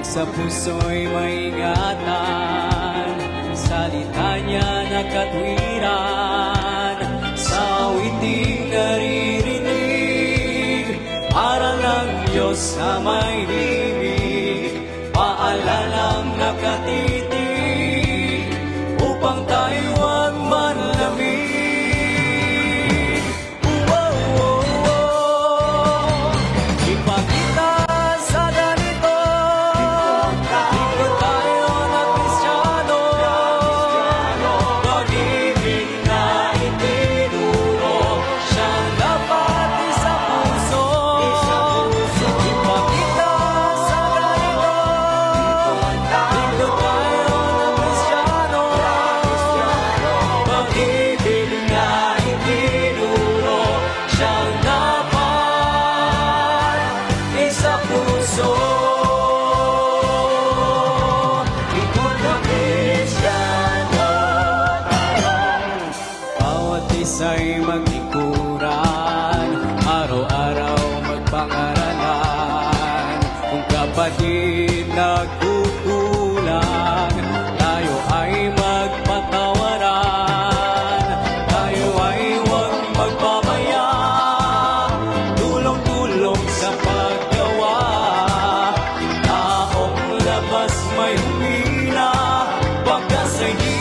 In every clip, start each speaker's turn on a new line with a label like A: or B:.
A: Sa puso'y may ingatan, salita niya na katwiran, sa awiting naririnig, aral ng Diyos sa may himig, paalalang nakatitig, upang tayo huwag manlamig. Ipakita sa ganito, ay maglikuran, araw-araw magpangaralan. Kung kapatid nagkukulang, tayo ay magpatawaran. Tayo ay huwag magpapaya, tulong-tulong sa paggawa. Taong labas may humila, pagkas ay di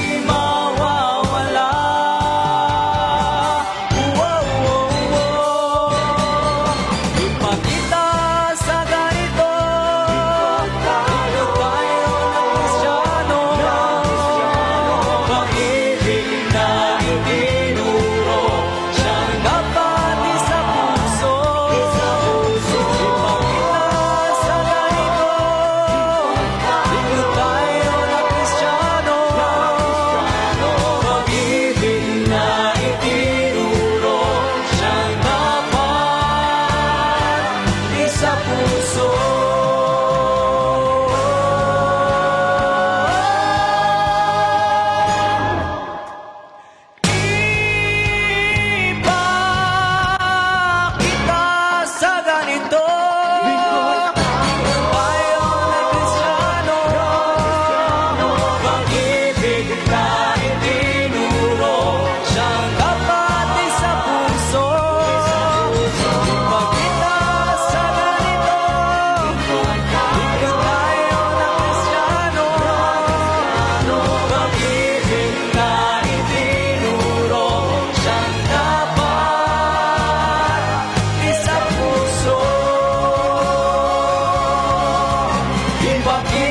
B: Fuck you.